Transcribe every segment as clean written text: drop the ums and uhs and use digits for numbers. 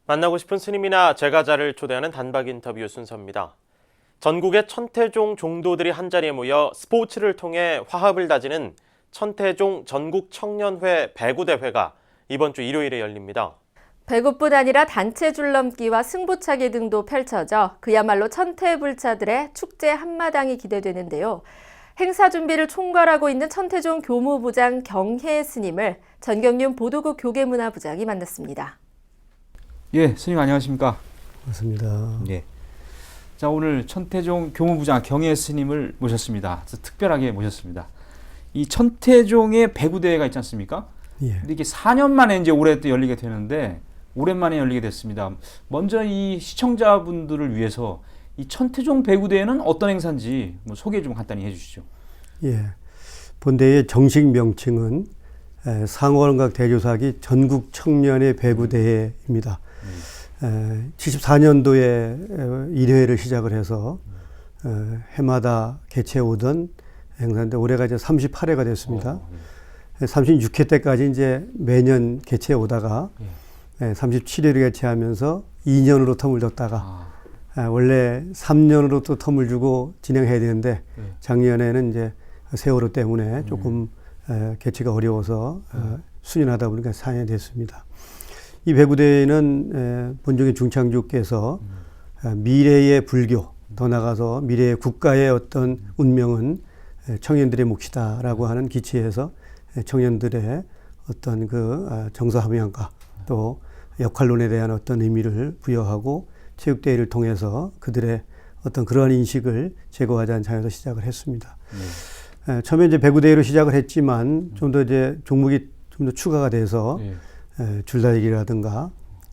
만나고 싶은 스님이나 제가자를 초대하는 단박 인터뷰 순서입니다. 전국의 천태종 종도들이 한자리에 모여 스포츠를 통해 화합을 다지는 천태종 전국 청년회 배구대회가 이번 주 일요일에 열립니다. 배구뿐 아니라 단체 줄넘기와 승부차기 등도 펼쳐져 그야말로 천태불차들의 축제 한마당이 기대되는데요. 행사 준비를 총괄하고 있는 천태종 교무부장 경혜 스님을 전경윤 보도국 교계문화부장이 만났습니다. 예, 스님 안녕하십니까? 맞습니다. 예. 자, 오늘 천태종 교무부장 경혜 스님을 모셨습니다. 특별하게 모셨습니다. 이 천태종의 배구대회가 있지 않습니까? 예. 근데 이게 4년 만에 이제 올해 또 열리게 되는데 오랜만에 열리게 됐습니다. 먼저 이 시청자분들을 위해서 이 천태종 배구대회는 어떤 행사인지 소개 좀 간단히 해주시죠. 예. 본대회의 정식 명칭은 상호원각 대조사기 전국 청년의 배구대회입니다. 74년도에 1회를 시작을 해서 해마다 개최해 오던 행사인데 올해가 이제 38회가 됐습니다. 36회 때까지 이제 매년 개최해 오다가 37회를 개최하면서 2년으로 텀을 뒀다가 원래 3년으로 또 텀을 주고 진행해야 되는데 작년에는 이제 세월호 때문에 조금 개최가 어려워서 수년하다 보니까 4년이 됐습니다. 이 배구대회는 본종의 중창주께서 미래의 불교, 더 나아가서 미래의 국가의 어떤 운명은 청년들의 몫이다라고 하는 기치에서 청년들의 어떤 그 정서함양과 또 역할론에 대한 어떤 의미를 부여하고 체육대회를 통해서 그들의 어떤 그러한 인식을 제고하자는 차원에서 시작을 했습니다. 처음에 이제 배구대회로 시작을 했지만 좀 더 이제 종목이 좀 더 추가가 돼서 줄다리기라든가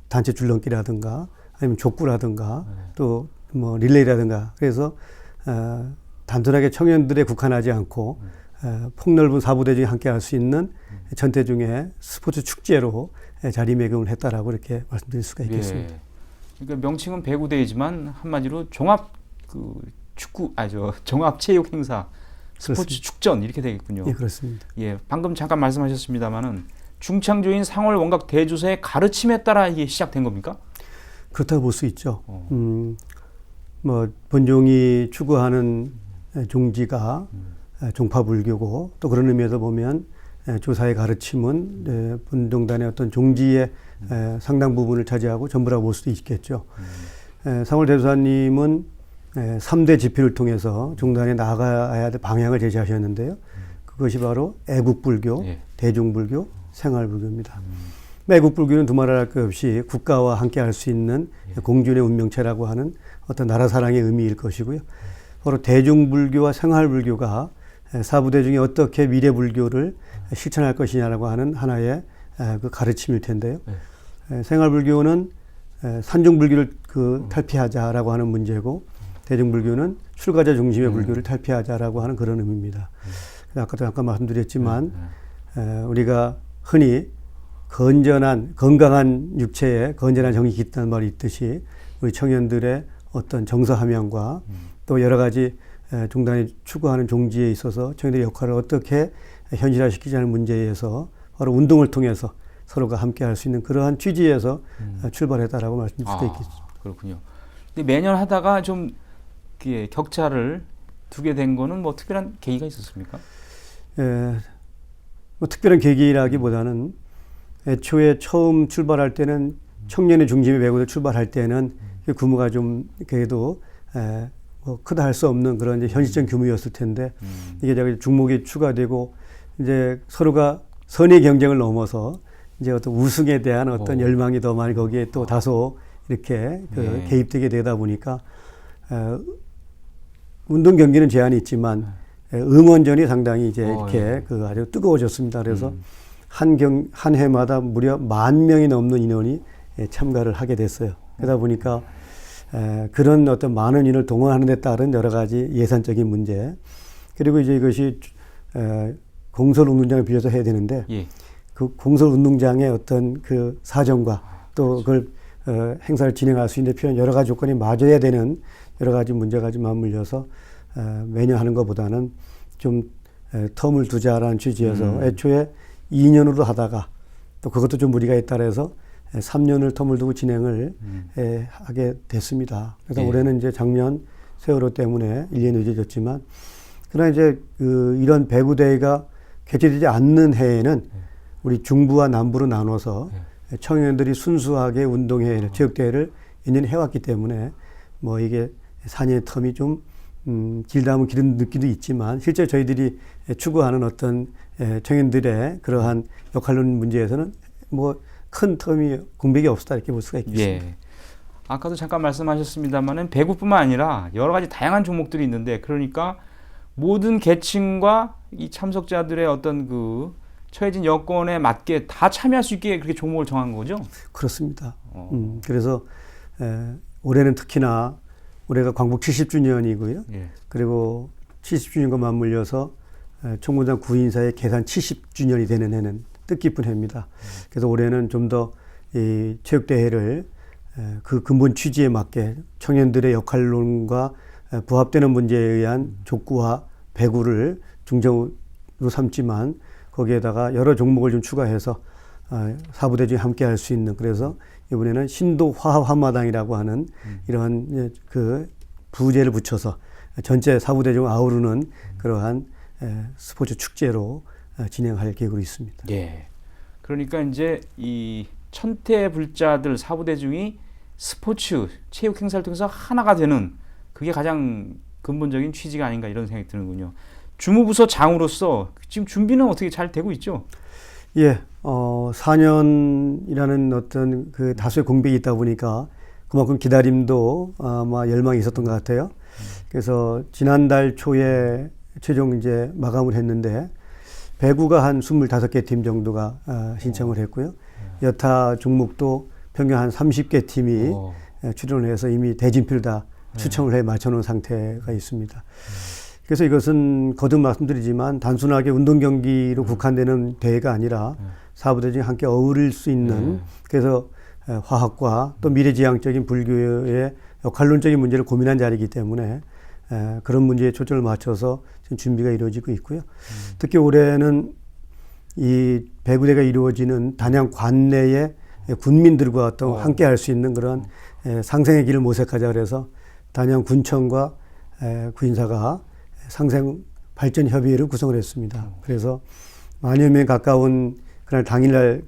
단체 줄넘기라든가 아니면 족구라든가 또 뭐 릴레이라든가 그래서 단순하게 청년들에 국한하지 않고 폭넓은 사부대중이 함께 할 수 있는 천태종의 스포츠 축제로 자리매김을 했다라고 이렇게 말씀드릴 수가 있겠습니다. 예. 그러니까 명칭은 배구대회지만 한마디로 종합 종합 체육 행사 스포츠 그렇습니다. 축전 이렇게 되겠군요. 예, 그렇습니다. 예, 방금 잠깐 말씀하셨습니다만은 중창조인 상월 원각 대주사의 가르침에 따라 이게 시작된 겁니까? 그렇다고 볼 수 있죠. 뭐 본종이 추구하는 종지가 종파불교고 또 그런 의미에서 보면 조사의 가르침은 본종단의 어떤 종지의 상당 부분을 차지하고 전부라고 볼 수도 있겠죠. 상월 대주사님은 3대 지표를 통해서 종단에 나아가야 될 방향을 제시하셨는데요. 그것이 바로 애국불교, 대중불교, 생활불교입니다. 애국불교는 두말할 것 없이 국가와 함께 할 수 있는 공준의 운명체라고 하는 어떤 나라 사랑의 의미일 것이고요. 바로 대중불교와 생활불교가 사부대중이 어떻게 미래불교를 실천할 것이냐라고 하는 하나의 그 가르침일 텐데요. 생활불교는 산중불교를 탈피하자라고 하는 문제고 대중불교는 출가자 중심의 불교를 탈피하자라고 하는 그런 의미입니다. 아까도 잠깐 말씀드렸지만 우리가 흔히 건강한 육체에 건전한 정이 깃다는 말이 있듯이 우리 청년들의 어떤 정서함양과 또 여러 가지 종단이 추구하는 종지에 있어서 청년들의 역할을 어떻게 현실화시키자는 문제에서 바로 운동을 통해서 서로가 함께 할 수 있는 그러한 취지에서 출발했다라고 말씀드릴 수가 있겠죠. 그렇군요. 근데 매년 하다가 좀 격차를 두게 된 거는 뭐 특별한 계기가 있었습니까? 뭐 특별한 계기라기보다는 애초에 처음 출발할 때는 청년의 중심의 배구를 출발할 때는 규모가 좀 그래도 뭐 크다 할 수 없는 그런 이제 현실적 규모였을 텐데 이게 종목이 추가되고 이제 서로가 선의 경쟁을 넘어서 이제 어떤 우승에 대한 어떤 열망이 더 많이 거기에 또 다소 이렇게 개입되게 되다 보니까 운동 경기는 제한이 있지만 응원전이 상당히 이제 이렇게 아주 뜨거워졌습니다. 그래서 한 해마다 무려 10,000명이 넘는 인원이 참가를 하게 됐어요. 그러다 보니까 그런 어떤 많은 인원을 동원하는 데 따른 여러 가지 예산적인 문제 그리고 이제 이것이 공설운동장을 빌려서 해야 되는데 그 공설운동장의 어떤 그 사정과 또 그걸 행사를 진행할 수 있는 데 필요한 여러 가지 조건이 맞아야 되는 여러 가지 문제가 좀 맞물려서 매년 하는 것보다는 좀 텀을 두자라는 취지여서 애초에 2년으로 하다가 또 그것도 좀 무리가 있다 그래서 3년을 텀을 두고 진행을 하게 됐습니다. 그래서 예. 올해는 이제 작년 세월호 때문에 1년이 늦어졌지만, 그러나 이제 이런 배구대회가 개최되지 않는 해에는 우리 중부와 남부로 나눠서 청년들이 순수하게 운동회를, 체육대회를 2년 해왔기 때문에 뭐 이게 4년의 텀이 좀 길다면 길은 느낌도 있지만, 실제 저희들이 추구하는 어떤 청년들의 그러한 역할론 문제에서는 뭐 큰 텀이 공백이 없었다 이렇게 볼 수가 있겠습니다. 예. 아까도 잠깐 말씀하셨습니다만은 배구뿐만 아니라 여러 가지 다양한 종목들이 있는데, 그러니까 모든 계층과 이 참석자들의 어떤 그 처해진 여건에 맞게 다 참여할 수 있게 그렇게 종목을 정한 거죠? 그렇습니다. 그래서 올해는 특히나 올해가 광복 70주년이고요. 예. 그리고 70주년과 맞물려서 총무장 구인사의 계산 70주년이 되는 해는 뜻깊은 해입니다. 그래서 올해는 좀 더 이 체육대회를 그 근본 취지에 맞게 청년들의 역할론과 부합되는 문제에 의한 족구와 배구를 중점으로 삼지만, 거기에다가 여러 종목을 좀 추가해서 사부대중이 함께 할 수 있는, 그래서 이번에는 신도 화합 한마당이라고 하는 이러한 그 부제를 붙여서 전체 사부대중을 아우르는 그러한 스포츠 축제로 진행할 계획으로 있습니다. 예. 그러니까 이제 이 천태불자들 사부대중이 스포츠, 체육 행사를 통해서 하나가 되는, 그게 가장 근본적인 취지가 아닌가 이런 생각이 드는군요. 주무부서 장으로서 지금 준비는 어떻게 잘 되고 있죠? 예, 4년이라는 어떤 그 다수의 공백이 있다 보니까 그만큼 기다림도 아마 열망이 있었던 것 같아요. 그래서 지난달 초에 최종 이제 마감을 했는데, 배구가 한 25개 팀 정도가 신청을 했고요. 여타 종목도 평균 한 30개 팀이 출연을 해서 이미 대진표를 다 추첨을 해 맞춰놓은 상태가 있습니다. 그래서 이것은 거듭 말씀드리지만 단순하게 운동 경기로 국한되는 대회가 아니라 사부대중이 함께 어울릴 수 있는, 그래서 화학과 또 미래지향적인 불교의 역할론적인 문제를 고민한 자리이기 때문에 그런 문제에 초점을 맞춰서 지금 준비가 이루어지고 있고요. 특히 올해는 이 배구대가 이루어지는 단양 관내의 군민들과 또 함께 할 수 있는 그런 상생의 길을 모색하자 그래서 단양 군청과 구인사가 상생 발전 협의회를 구성을 했습니다. 그래서 만여 명 가까운 그날 당일날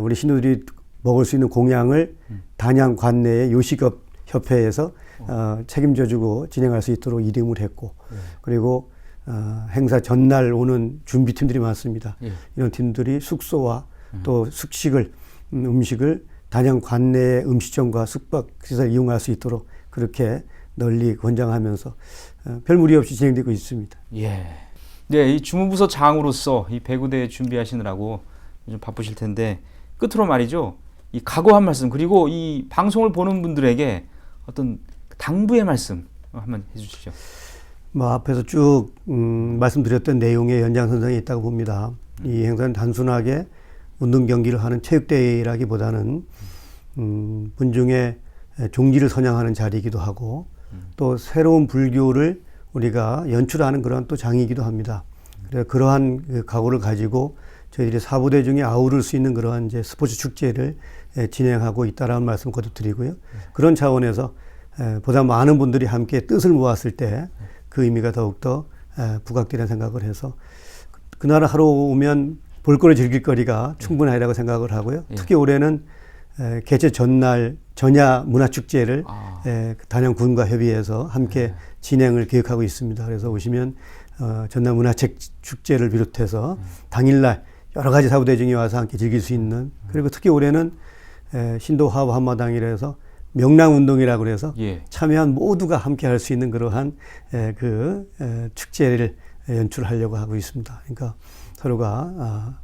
우리 신도들이 먹을 수 있는 공양을 단양 관내의 요식업 협회에서 책임져주고 진행할 수 있도록 이름을 했고, 그리고 행사 전날 오는 준비팀들이 많습니다. 이런 팀들이 숙소와 또 숙식을, 음식을 단양 관내의 음식점과 숙박시설 이용할 수 있도록 그렇게 널리 권장하면서 별 무리 없이 진행되고 있습니다. 예. 네, 이 주무부서 장으로서 이 배구대회 준비하시느라고 좀 바쁘실 텐데, 끝으로 말이죠. 이 각오 한 말씀, 그리고 이 방송을 보는 분들에게 어떤 당부의 말씀 한번 해주시죠. 뭐 앞에서 쭉 말씀드렸던 내용의 연장선상에 있다고 봅니다. 이 행사는 단순하게 운동 경기를 하는 체육대회라기보다는 분중의 종지를 선양하는 자리이기도 하고, 또 새로운 불교를 우리가 연출하는 그런 또 장이기도 합니다. 그래서 그러한 그 각오를 가지고 저희들이 사부대중이 아우를 수 있는 그러한 이제 스포츠 축제를 진행하고 있다라는 말씀 거듭 드리고요. 그런 차원에서 보다 많은 분들이 함께 뜻을 모았을 때 그 의미가 더욱더 부각되는 생각을 해서, 그날 하루 오면 볼거리 즐길 거리가 충분하리라고 생각을 하고요. 특히 올해는 개최 전날 전야 문화축제를 단양군과 협의해서 함께 진행을 계획하고 있습니다. 그래서 오시면 전날 문화축제를 비롯해서 당일날 여러 가지 사부대중이 와서 함께 즐길 수 있는, 그리고 특히 올해는 신도 화합 한마당이라 해서 명랑운동이라고 해서 참여한 모두가 함께 할 수 있는 그러한 축제를 연출하려고 하고 있습니다. 그러니까 서로가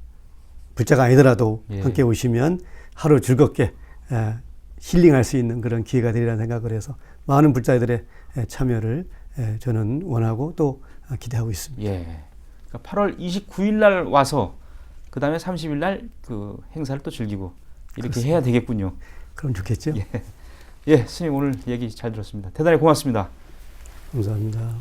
불자가 아니더라도 함께 오시면 하루 즐겁게 힐링할 수 있는 그런 기회가 되리라는 생각을 해서 많은 불자들의 참여를 저는 원하고 또 기대하고 있습니다. 예. 그러니까 8월 29일 날 와서 그 다음에 30일 날 그 행사를 또 즐기고 이렇게 그렇습니다. 해야 되겠군요. 그럼 좋겠죠. 예, 스님 오늘 얘기 잘 들었습니다. 대단히 고맙습니다. 감사합니다.